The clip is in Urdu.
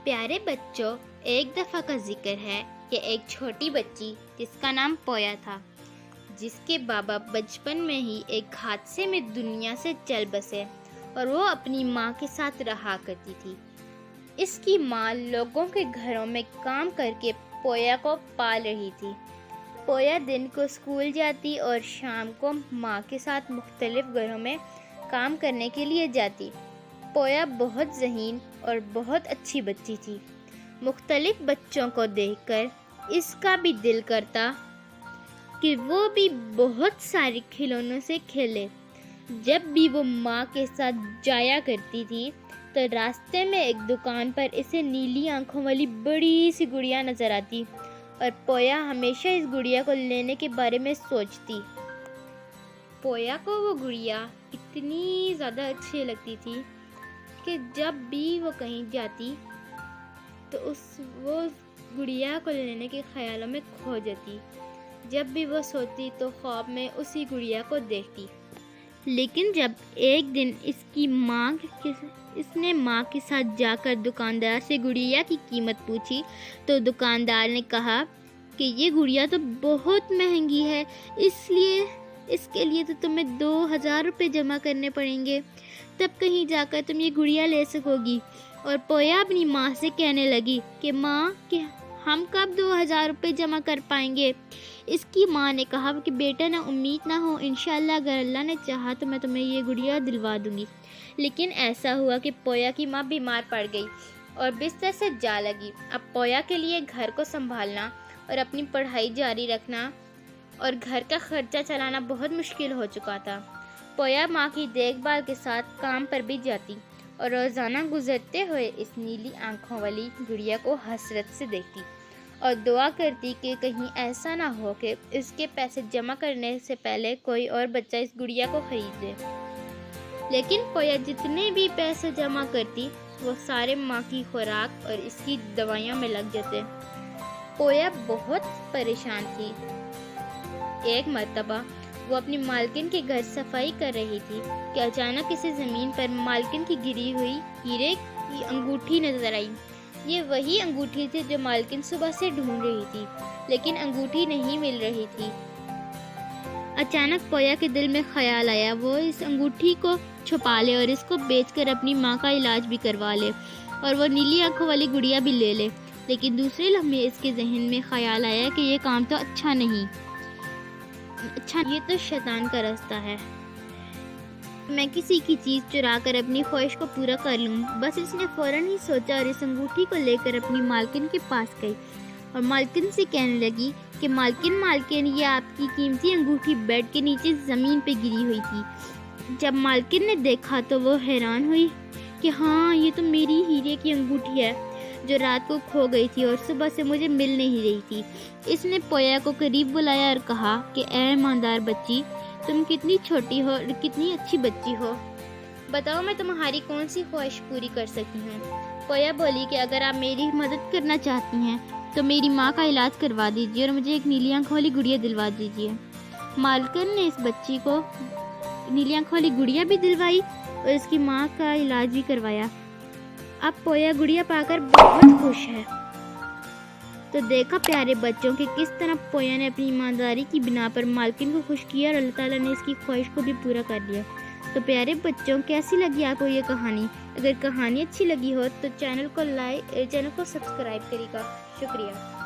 پیارے بچوں، ایک دفعہ کا ذکر ہے کہ ایک چھوٹی بچی جس کا نام پویا تھا، جس کے بابا بچپن میں ہی ایک حادثے میں دنیا سے چل بسے اور وہ اپنی ماں کے ساتھ رہا کرتی تھی۔ اس کی ماں لوگوں کے گھروں میں کام کر کے پویا کو پال رہی تھی۔ پویا دن کو اسکول جاتی اور شام کو ماں کے ساتھ مختلف گھروں میں کام کرنے کے لیے جاتی۔ پویا بہت ذہین اور بہت اچھی بچی تھی۔ مختلف بچوں کو دیکھ کر اس کا بھی دل کرتا کہ وہ بھی بہت سارے کھلونوں سے کھیلے۔ جب بھی وہ ماں کے ساتھ جایا کرتی تھی تو راستے میں ایک دکان پر اسے نیلی آنکھوں والی بڑی سی گڑیا نظر آتی اور پویا ہمیشہ اس گڑیا کو لینے کے بارے میں سوچتی۔ پویا کو وہ گڑیا اتنی زیادہ اچھی لگتی تھی کہ جب بھی وہ کہیں جاتی تو وہ گڑیا کو لینے کے خیالوں میں کھو جاتی۔ جب بھی وہ سوتی تو خواب میں اسی گڑیا کو دیکھتی۔ لیکن جب ایک دن اس نے ماں کے ساتھ جا کر دکاندار سے گڑیا کی قیمت پوچھی تو دکاندار نے کہا کہ یہ گڑیا تو بہت مہنگی ہے، اس کے لیے تو تمہیں 2000 روپے جمع کرنے پڑیں گے، تب کہیں جا کر تم یہ گڑیا لے سکو گی۔ اور پویا اپنی ماں سے کہنے لگی کہ ماں کہ ہم کب 2000 روپے جمع کر پائیں گے؟ اس کی ماں نے کہا کہ بیٹا نہ امید نہ ہو، انشاءاللہ اگر اللہ نے چاہا تو میں تمہیں یہ گڑیا دلوا دوں گی۔ لیکن ایسا ہوا کہ پویا کی ماں بیمار پڑ گئی اور بستر سے جا لگی۔ اب پویا کے لیے گھر کو سنبھالنا اور اپنی پڑھائی جاری رکھنا اور گھر کا خرچہ چلانا بہت مشکل ہو چکا تھا۔ پویا ماں کی دیکھ بھال کے ساتھ کام پر بھی جاتی اور روزانہ گزرتے ہوئے اس نیلی آنکھوں والی گڑیا کو حسرت سے دیکھتی اور دعا کرتی کہ کہیں ایسا نہ ہو کہ اس کے پیسے جمع کرنے سے پہلے کوئی اور بچہ اس گڑیا کو خرید لے۔ لیکن پویا جتنے بھی پیسے جمع کرتی وہ سارے ماں کی خوراک اور اس کی دوائیوں میں لگ جاتے۔ پویا بہت پریشان تھی۔ ایک مرتبہ وہ اپنی مالکن کے گھر صفائی کر رہی تھی کہ اچانک اسے زمین پر مالکن کی گری ہوئی ہیرے کی انگوٹھی نظر آئی۔ یہ وہی انگوٹھی تھی جو مالکن صبح سے ڈھونڈ رہی تھی، لیکن انگوٹھی نہیں مل رہی تھی۔ اچانک پویا کے دل میں خیال آیا وہ اس انگوٹھی کو چھپا لے اور اس کو بیچ کر اپنی ماں کا علاج بھی کروا لے اور وہ نیلی آنکھوں والی گڑیا بھی لے لے۔ لیکن دوسرے لمحے اس کے ذہن میں خیال آیا کہ یہ کام تو اچھا نہیں، یہ تو شیطان کا راستہ ہے، میں کسی کی چیز چرا کر اپنی خواہش کو پورا کر لوں۔ بس اس نے فوراً ہی سوچا اور اس انگوٹھی کو لے کر اپنی مالکن کے پاس گئی اور مالکن سے کہنے لگی کہ مالکن یہ آپ کی قیمتی انگوٹھی بیڈ کے نیچے زمین پہ گری ہوئی تھی۔ جب مالکن نے دیکھا تو وہ حیران ہوئی کہ ہاں یہ تو میری ہیرے کی انگوٹھی ہے جو رات کو کھو گئی تھی اور صبح سے مجھے مل نہیں رہی تھی۔ اس نے پویا کو قریب بلایا اور کہا کہ اے ایماندار بچی، تم کتنی چھوٹی ہو اور کتنی اچھی بچی ہو، بتاؤ میں تمہاری کون سی خواہش پوری کر سکتی ہوں؟ پویا بولی کہ اگر آپ میری مدد کرنا چاہتی ہیں تو میری ماں کا علاج کروا دیجیے اور مجھے ایک نیلی آنکھوں والی گڑیا دلوا دیجیے۔ مالکن نے اس بچی کو نیلی آنکھوں والی گڑیا بھی دلوائی اور اس کی ماں کا علاج بھی کروایا۔ اب پویا گڑیا پا کر بہت خوش ہے۔ تو دیکھا پیارے بچوں کہ کس طرح پویا نے اپنی ایمانداری کی بنا پر مالکن کو خوش کیا اور اللہ تعالیٰ نے اس کی خواہش کو بھی پورا کر لیا۔ تو پیارے بچوں، کیسی لگی آپ کو یہ کہانی؟ اگر کہانی اچھی لگی ہو تو چینل کو سبسکرائب کریے گا۔ شکریہ۔